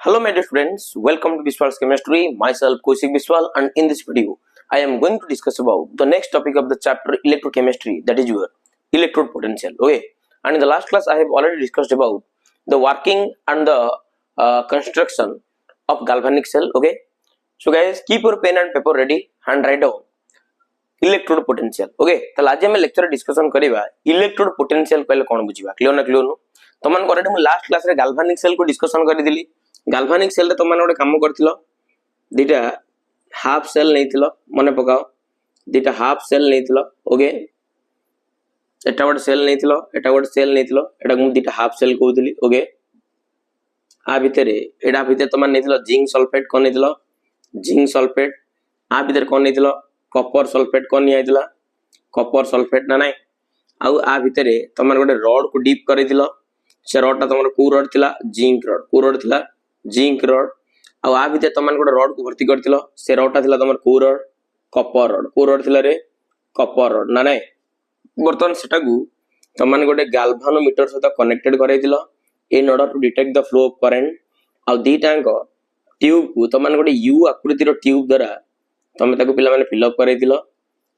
Hello my dear students, welcome to BISWAL'S chemistry. Myself Kausik Biswal, and in this video I am going to discuss about the next topic of the chapter electrochemistry, that is your electrode potential. Okay, and in the last class I have already discussed about the working and the construction of galvanic cell. Okay, so guys keep your pen and paper ready and write down electrode potential. Okay, तो आज हम lecture discussion करिबा electrode potential कहले कोन बुझिबा clear ना clear no तमन करे हम लास्ट क्लास रे गाल्वानिक सेल को डिस्कशन करि दिली गाल्वानिक सेल रे तमन ओडे काम करथिलो दिटा हाफ सेल नैथिलो मने पकाओ दिटा हाफ सेल नैथिलो ओके एटा गोटे सेल नैथिलो एटा गोटे सेल नैथिलो एटा मु दिटा हाफ सेल कहउतली ओके आ भितरे एडा भितरे तमन नैथिलो जिंक सल्फेट कोन नैथिलो जिंक सल्फेट आ भितरे कोन नैथिलो कॉपर सल्फेट कोन नियाइतला कॉपर सल्फेट ना नाही आउ आ भितरे तमन गोटे रॉड को डीप करिदिलो से रॉड ता तमन को रॉड थिला को रॉड थिला जिंक रॉड आउ आ भितरे तमन गोटे रॉड को भर्ती करथिलो से रॉड ता थिला तमन को रॉड थिला रे कॉपर रॉड ना नाही बर्तन सेटा को तमन गोटे गैल्वानोमीटर सहित कनेक्टेड करैतिलो in order to detect the flow of current आउ दीटांक ट्यूब को तमन गोटे यू आकृति रो ट्यूब द्वारा तमे ताको पिला माने फिल अप करैतिलो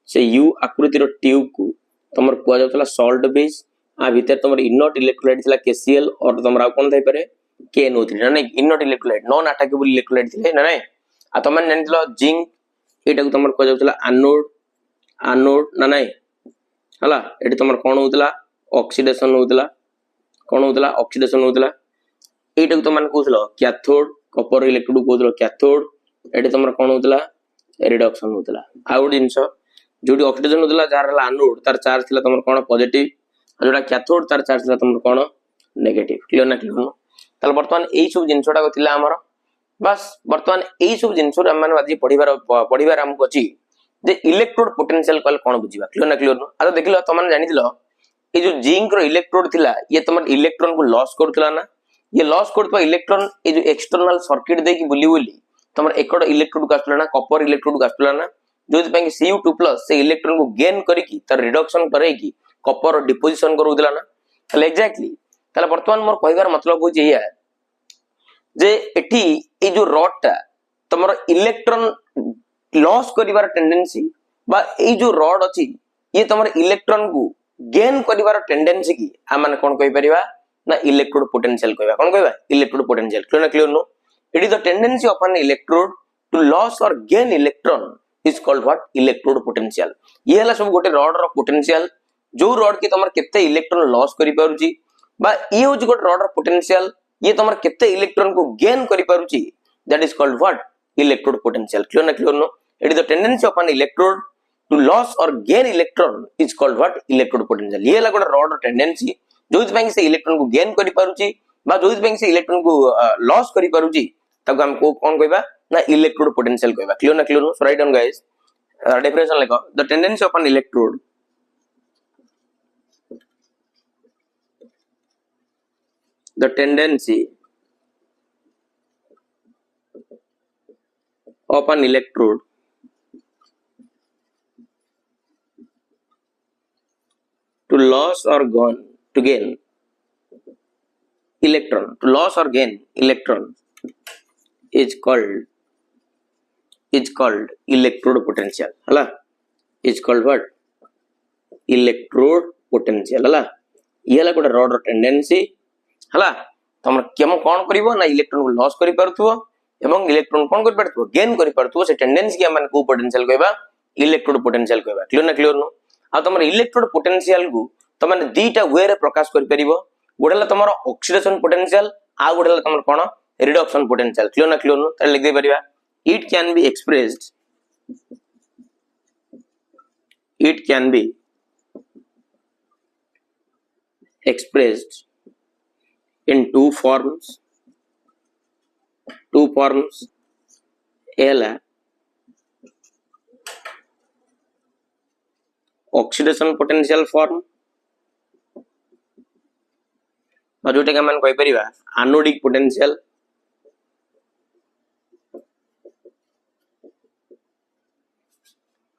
से यू आकृति रो ट्यूब को तमर कुआ जातला सॉल्ट बेस आ भीतर तमर इनोट इलेक्ट्रोलाइट थिला केसीएल और तमर आ कोन थाई पारे केएनओ3 ना नहीं इनोट इलेक्ट्रोलाइट नॉन अटैकेबल इलेक्ट्रोलाइट थिले ना नहीं आ तमन जानितलो जिंक एटा को तमर कुआ जातला एनोड ना नहीं हला एटी तमर कोन होतला ऑक्सीडेशन होतला ऑक्सीडेशन होतला एटा को तमन कोसलो कैथोड कॉपर इलेक्ट्रोड कोसलो कैथोड एटी तमर कोन होतला रिडक्शन होतला आ गुड जिंस जोडी ऑक्सीडेशन होतला जार हला एनोड तार चार्ज थिला तमर कोन पॉजिटिव जोडा कैथोड तार चार्ज थिला तमर कोन नेगेटिव क्लियर ना क्लियर नो ताल वर्तमान एई सब जिंसटा को थिला हमर बस वर्तमान एई सब जिंस रे हम आज पढिबार हमको अछि जे इलेक्ट्रोड पोटेंशियल कल कोन बुझिबा क्लियर ना क्लियर नो आ देखिलो तमन जानि दिलो ए जो जिंक रो इलेक्ट्रोड थिला ये तमर इलेक्ट्रॉन को लॉस करथला ना ये लॉस करथवा इलेक्ट्रॉन ए जो एक्सटर्नल सर्किट दे की बुली तमर एकड इलेक्ट्रोड को आसला ना कॉपर इलेक्ट्रोड को आसला ना जोति पे Cu2+ से इलेक्ट्रॉन को गेन करी की तर रिडक्शन करे की कॉपर डिपोजिशन करूदिला ना तले एग्जैक्टली तले वर्तमान मोर कहबार मतलब हो जे जे एठी ए जो रॉड ता तमर इलेक्ट्रॉन लॉस करिवार टेंडेंसी बा ए जो रॉड अछि ये तमर इलेक्ट्रॉन को गेन करिवार टेंडेंसी की आ माने कोन कहि परिबा ना इलेक्ट्रोड पोटेंशियल कहबा कोन कहबा इलेक्ट्रोड पोटेंशियल क्लियर ना clear no it is the tendency of an electrode to loss or gain electron is called what electrode potential ये हला सब गोटे रॉड रो पोटेंशियल जो रॉड की तमर केते इलेक्ट्रॉन लॉस करि पारुची बा ये हो गोटे रॉड रो पोटेंशियल ये तमर केते इलेक्ट्रॉन को गेन करि पारुची that is called what electrode potential clear na clear no it is the tendency of an electrode to loss or gain electron is called what electrode potential ये हला गोटे rod रो tendency जो पे से electron को gain करि पारुची बा जो पे से इलेक्ट्रॉन को लॉस करि पारुची तब हम को कौन कहबा ना इलेक्ट्रोड पोटेंशियल कहबा क्लियर ना क्लियर नो सो राइट डाउन गाइस डेफिनेशन लिखो the tendency of an electrode the tendency of an electrode to loss or gain electron to loss or gain electron is called electrode potential हला is called what electrode potential हला ये हला गोटे rod रो tendency हला तमर केम कोन करिवो ना electron को loss करि परथुवो एवं इलेक्ट्रॉन कोन करि परथुवो गेन करि परथुवो से टेंडेंसी के माने को पोटेंशियल कहबा इलेक्ट्रोड पोटेंशियल कहबा क्लियर ना क्लियर नो आ तमर इलेक्ट्रोड पोटेंशियल को तमने दीटा वे रे प्रकाश करि परिवो गोडेला तमर ऑक्सीडेशन पोटेंशियल आ गोडेला तमर कोन reduction potential clear na clear no ताले लिख दे परिबा it can be expressed in two forms एला oxidation potential form और जोटे का मन कहि परिबा anodic potential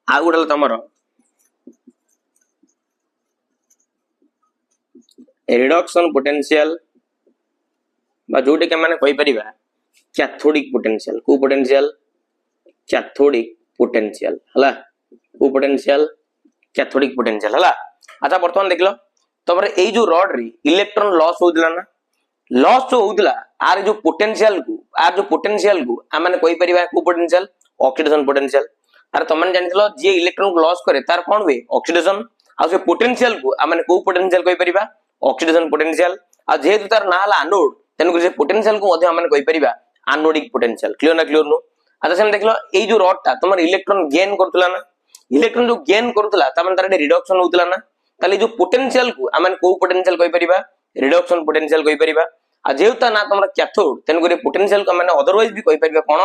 आ गुडल तमरो रिडक्शन पोटेंशियल बा जोटे के माने कहि परिबा कैथोडिक पोटेंशियल को पोटेंशियल कैथोडिक पोटेंशियल हला को पोटेंशियल कैथोडिक पोटेंशियल हला। अच्छा वर्तमान देखलो तमरे एई जो रॉड रे इलेक्ट्रॉन लॉस होउतला ना लॉस जो होउतला आर जो पोटेंशियल को आ माने कोइ परिबा को पोटेंशियल ऑक्सीडेशन पोटेंशियल। अरे तमन जानितलो जे इलेक्ट्रॉन को लॉस करे तार कोन हुए ऑक्सीडेशन आ से पोटेंशियल को आ माने को पोटेंशियल कोइ परिबा ऑक्सीडेशन पोटेंशियल आ जेहेतु तार ना हला एनोड तेनु से पोटेंशियल को मध्ये माने कोइ परिबा एनोडिक पोटेंशियल क्लियर ना क्लियर नो। अच्छा सेम देखलो एई जो रॉड ता तमर इलेक्ट्रॉन गेन करतला ना इलेक्ट्रॉन जो गेन करतला ता माने तार रिडक्शन होतला ना ताले जो पोटेंशियल को आ माने को पोटेंशियल कोइ परिबा रिडक्शन पोटेंशियल कोइ परिबा आ जेउता ना तमरा कैथोड तेनु करे पोटेंशियल को माने अदरवाइज भी कोइ परिबा कोन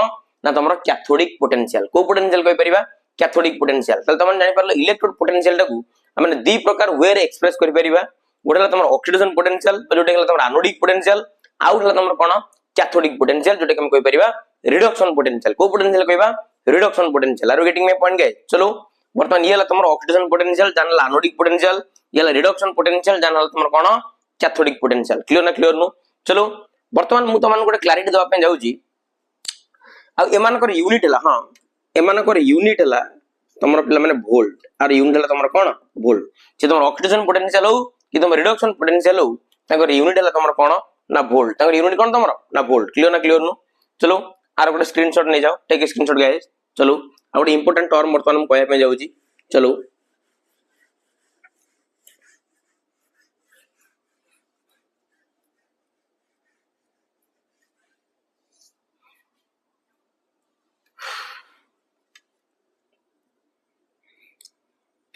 ना तमरा कैथोडिक पोटेंशियल को पोटेंशियल कोइ परिबा कैथोडिक पोटेंशियल। तले तमन जानि परले इलेक्ट्रोड पोटेंशियल टा को माने दी प्रकार वे रे एक्सप्रेस करि परिबा गोटेला तमरा ऑक्सीडेशन पोटेंशियल जोटे हला तमरा एनोडिक पोटेंशियल आउट हला तमरा कोन कैथोडिक पोटेंशियल जोटे हम कोइ परिबा रिडक्शन पोटेंशियल को पोटेंशियल कहबा reduction potential. Are getting my point guys चलो वर्तमान ये हला तमरा ऑक्सीडेशन पोटेंशियल जानला एनोडिक पोटेंशियल ये हला रिडक्शन पोटेंशियल जानला तमरा कोन कैथोडिक पोटेंशियल क्लियर ना क्लियर नो। चलो वर्तमान मु तमन गोटे क्लैरिटी दवा पे जाउची आ एमानकर यूनिट हला हां एमानकर यूनिट हला तमरा पिला माने वोल्ट आर यूनिट हला तमरा कोन वोल्ट जे तमरा ऑक्सीडेशन पोटेंशियल हो कि तमरा रिडक्शन पोटेंशियल हो ताकर यूनिट हला तमरा कोन ना वोल्ट ताकर यूनिट कोन तमरा ना वोल्ट क्लियर नो। चलो आर गोटे स्क्रीनशॉट ले जाओ टेक स्क्रीनशॉट गाइस। चलो आ गोटे इंपोर्टेंट टर्म वर्तमान हम कहया पे जाउची चलो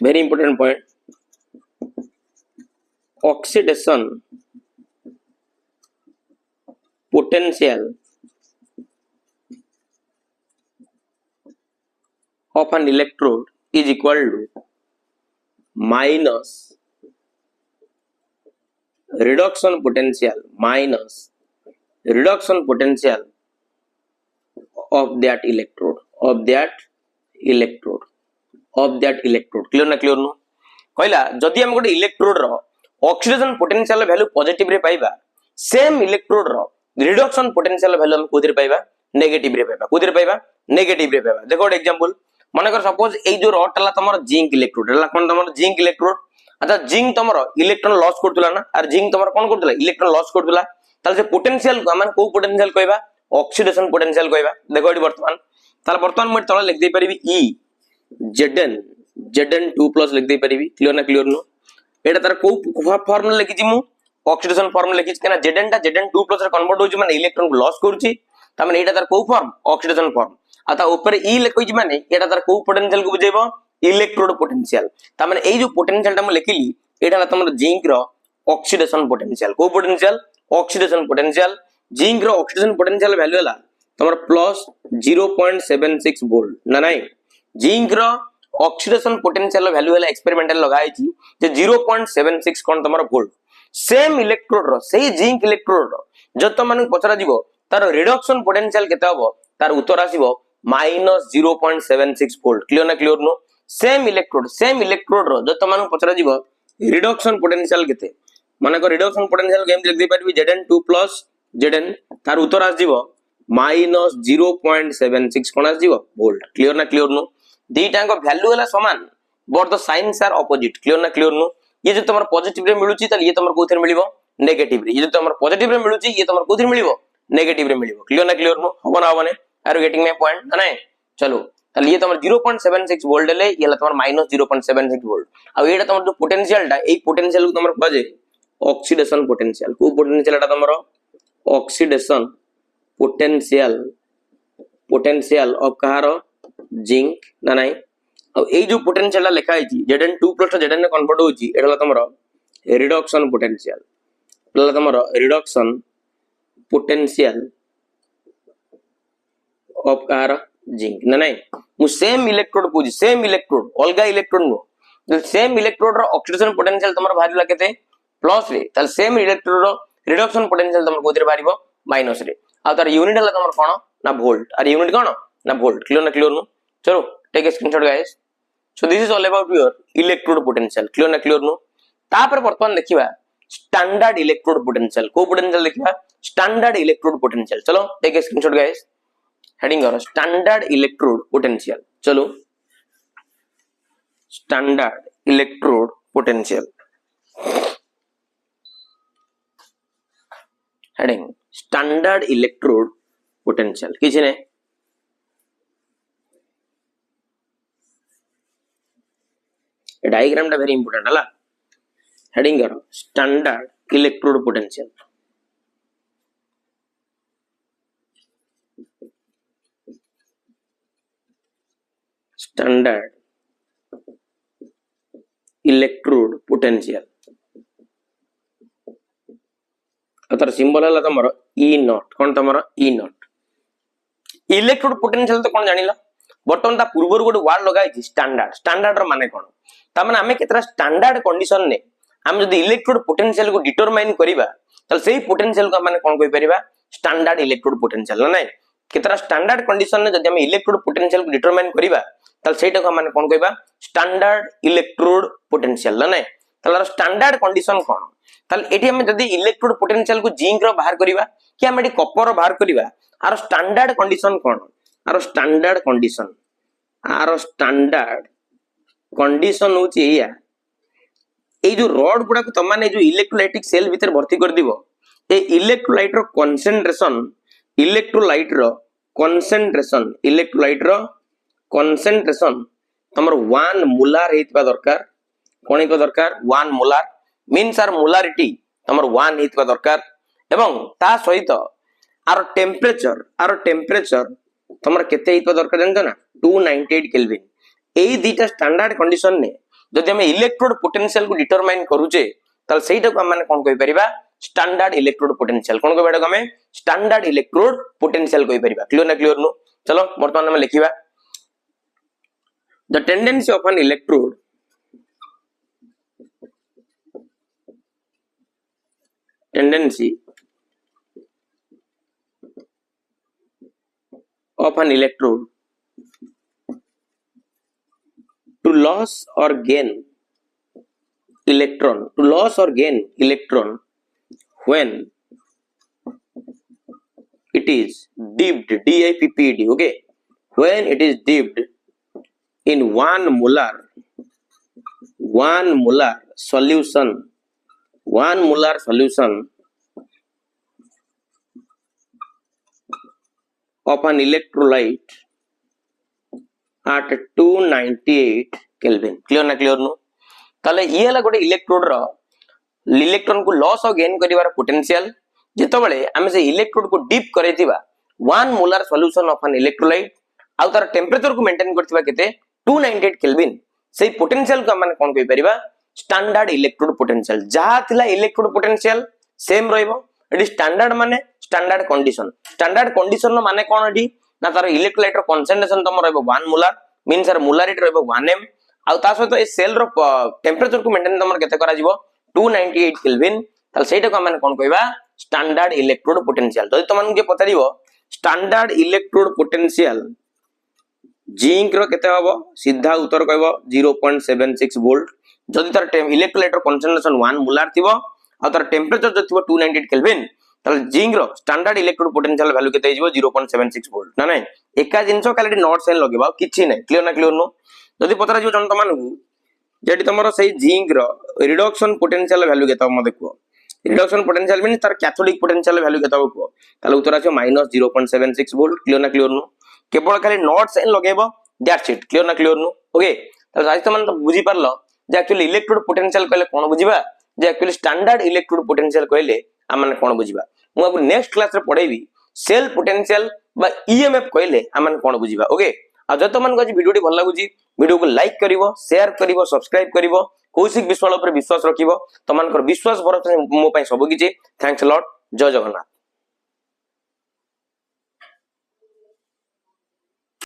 very important point oxidation potential of an electrode is equal to minus reduction potential of that electrode clear ना क्लियर नो कहला जदि हम गोटे इलेक्ट्रोड रो ऑक्सीडेशन पोटेंशियल वैल्यू पॉजिटिव रे पाइबा सेम इलेक्ट्रोड रो रिडक्शन पोटेंशियल वैल्यू हम कोदिर पाइबा नेगेटिव रे पाइबा देखो गोटे एग्जांपल माने कर सपोज ए जो रॉड तला तमर जिंक इलेक्ट्रोड हला कोन तमर जिंक इलेक्ट्रोड अच्छा जिंक तमर इलेक्ट्रॉन लॉस करतला ना और जिंक तमर कोन करतला इलेक्ट्रॉन लॉस करतला ताले से पोटेंशियल को माने को पोटेंशियल कहबा ऑक्सीडेशन पोटेंशियल कहबा देखो एटी वर्तमान मैं तळे लिख दे परिबी ई Zn 2+ लिख दे परिबी क्लियर ना क्लियर नो एटा तार को फार्मूला लिखि छी मु ऑक्सीडेशन फार्मूला लिखि छी केना Zn 2+ रे कन्वर्ट होची माने इलेक्ट्रॉन को लॉस करूची त माने एटा तार को फॉर्म ऑक्सीडेशन फॉर्म आता ऊपर ई लिखि छी माने एटा तार को पोटेंशियल को बुझेबो इलेक्ट्रोड पोटेंशियल त माने ए जो पोटेंशियल ता म लिखिली एटा तमर जिंक रो ऑक्सीडेशन पोटेंशियल को पोटेंशियल ऑक्सीडेशन पोटेंशियल जिंक रो ऑक्सीडेशन पोटेंशियल वैल्यू हला तमर प्लस 0.76 वोल्ट ना नहीं जिंक रो ऑक्सीडेशन पोटेंशियल वैल्यू हला एक्सपेरिमेंटल लगाई छी जे 0.76 कोन तमर वोल्ट सेम इलेक्ट्रोड रो सेही जिंक इलेक्ट्रोड रो जब त माने पचरा जीवो तार रिडक्शन पोटेंशियल केते हबो तार उत्तर आसीबो -0.76 वोल्ट क्लियर ना क्लियर नो सेम इलेक्ट्रोड रो जब त माने पचरा जीवो रिडक्शन पोटेंशियल केते माने को रिडक्शन पोटेंशियल गेम लिख दे पारबी Zn 2+ Zn तार उत्तर आसीबो -0.76 कोन आसीबो वोल्ट क्लियर ना क्लियर नो दीटा को वैल्यू हला समान but the signs are opposite clear ना क्लियर नो ये जो तमर पॉजिटिव रे मिलुची त ये तमर कोथेर मिलिबो नेगेटिव रे ये जो तमर पॉजिटिव रे मिलुची ये तमर कोथेर मिलिबो नेगेटिव रे मिलिबो क्लियर ना क्लियर नो होबो ना होबने are you getting my point ना चलो ताले ये तमर 0.76 वोल्ट ले ये तमर -0.76 वोल्ट अब एटा तमर जो पोटेंशियल टा ए पोटेंशियल को तमर बजे ऑक्सीडेशन पोटेंशियल को पोटेंशियल टा तमर ऑक्सीडेशन पोटेंशियल ऑफ कहारो जिंक ना नहीं अब ए जो पोटेंशियल लिखा है Zn 2+ Zn ने कन्वर्ट होची एडला तमरो रिडक्शन पोटेंशियल एडला तमरो रिडक्शन पोटेंशियल ऑफ कार जिंक ना नहीं मु सेम इलेक्ट्रोड पूजी सेम इलेक्ट्रोड अलगा इलेक्ट्रोड नो सेम इलेक्ट्रोड रो ऑक्सीडेशन पोटेंशियल तमरो भारी केते प्लस रे ताल सेम इलेक्ट्रोड रो रिडक्शन पोटेंशियल तमरो कोथरे भारीबो माइनस रे आ तार यूनिट हला तमरो कोन ना वोल्ट और यूनिट कोन ना वोल्ट क्लियर नो चलो take a screenshot guys so this is all about your electrode potential clear no तापर वर्तमान देखिबा स्टैंडर्ड इलेक्ट्रोड पोटेंशियल को पोटेंशियल देखिबा स्टैंडर्ड इलेक्ट्रोड पोटेंशियल चलो take a screenshot guys heading करो स्टैंडर्ड इलेक्ट्रोड पोटेंशियल चलो standard electrode potential heading standard electrode potential किसी ने डायग्राम टा वेरी इंपोर्टेंट हला हेडिंग करो standard electrode potential standard electrode potential अतर सिंबल हला तमरो ई नॉट कोन तमरो ई नॉट इलेक्ट्रोड पोटेंशियल तो कोन जानिला बर्तमान ता पूर्वर गोटे वर्ड लगाई स्टैंडर्ड स्टैंडर्ड रो माने कोन ता माने हमें केतरा स्टैंडर्ड कंडीशन ने हम जदी इलेक्ट्रोड पोटेंशियल को डिटरमाइन करिबा तल सेही पोटेंशियल को माने कोन कहि परिबा स्टैंडर्ड इलेक्ट्रोड पोटेंशियल नै केतरा स्टैंडर्ड कंडीशन ने जदी हम इलेक्ट्रोड पोटेंशियल को डिटरमाइन करिबा तल सेटा को माने कोन कहिबा स्टैंडर्ड इलेक्ट्रोड पोटेंशियल नै तलर स्टैंडर्ड कंडीशन कोन तल एठी हम जदी इलेक्ट्रोड पोटेंशियल को जिंक रो बाहर करिबा कि हम एठी कॉपर रो बाहर करिबा आरो स्टैंडर्ड कंडीशन कोन आरो स्टैंडर्ड कंडीशन होची या ए जो रॉड गुडा को तमाने जो इलेक्ट्रोलाइटिक सेल भीतर भर्ती कर दिबो ए इलेक्ट्रोलाइट रो कंसंट्रेशन तमर 1 मोलार हेतबा दरकार कोन हेतबा दरकार 1 मोलार मींस आर मोलारिटी तमर 1 हेतबा दरकार एवं ता सहित आर टेम्परेचर तमर केते हेतबा दरकार जानतो ना 298 केल्विन एई दीटा स्टैंडर्ड कंडीशन ने जदि हम इलेक्ट्रोड पोटेंशियल को डिटरमाइन करूचे तल सेटा को हम कोन कहि परिबा स्टैंडर्ड इलेक्ट्रोड पोटेंशियल कोन कहबा हम स्टैंडर्ड इलेक्ट्रोड पोटेंशियल कहि परिबा क्लियर नु चलो वर्तमान हम लिखिबा the tendency of an electrode to loss or gain electron when it is dipped dipped okay when it is dipped in 1 molar solution of an electrolyte at 298 kelvin clear नु तले ये हला गोटे इलेक्ट्रोड रो इलेक्ट्रॉन को loss और gain करिवार potential जेतो बेले हम से इलेक्ट्रोड को डीप करैतिबा 1 molar solution of an electrolyte आ तार टेंपरेचर को मेंटेन करतिबा केते 298 केल्विन सेही पोटेंशियल को हम कोन कहि परिबा स्टैंडर्ड इलेक्ट्रोड पोटेंशियल जहा थिला इलेक्ट्रोड पोटेंशियल सेम रहइबो एडी स्टैंडर्ड माने स्टैंडर्ड कंडीशन नो माने कोन एडी ना तार इलेक्ट्रोलाइट रो कंसंट्रेशन तम रहइबो 1 मोलार मींस सर मोलारिटी रहइबो 1m आ ता सहित ए सेल रो टेंपरेचर को मेंटेन तमर केते करा जिवो 298 केल्विन तल सेटा को हम कोन कहबा स्टैंडर्ड इलेक्ट्रोड पोटेंशियल जदि तमन के पतारिबो स्टैंडर्ड इलेक्ट्रोड पोटेंशियल जिंक रो केते हबो सीधा उत्तर कहबो 0.76 वोल्ट जदि तार इलेक्ट्रोलाइट रो कंसंट्रेशन 1 मोलार थिबो आ तार टेंपरेचर जो थिबो 298 केल्विन तल जिंक रो स्टैंडर्ड इलेक्ट्रोड पोटेंशियल वैल्यू केते हिजबो 0.76 वोल्ट ना नै एका जिंसो खाली नॉट साइन लगेबा किछि नै क्लियर नो जदि पतरा जो जन तमान जेडी तमरो सही जिंक रो रिडक्शन पोटेंशियल वैल्यू केता हम देखो रिडक्शन पोटेंशियल मीन तार कैथोडिक पोटेंशियल वैल्यू केता को ताले उत्तर आछो -0.76 वोल्ट क्लियर नो केवल खाली नॉट साइन लगेबो that's it clear no okay ताले आज तमन तो बुझी परलो जे एक्चुअली इलेक्ट्रोड पोटेंशियल कहले कोन बुझिबा जे एक्चुअली स्टैंडर्ड इलेक्ट्रोड पोटेंशियल कहले हम माने कोन बुझिबा मु आपन नेक्स्ट क्लास रे पढेबी सेल पोटेंशियल बा ईएमएफ कहले हम माने कोन बुझिबा ओके आ जत मन को वीडियो टी भल लागुची वीडियो को लाइक करिवो शेयर करिवो सब्सक्राइब करिवो कौशिक विश्वाल ऊपर विश्वास रखिवो तमनकर विश्वास भरोसा मो पई सब किछि थैंक्स अ लॉट जय जगन्नाथ।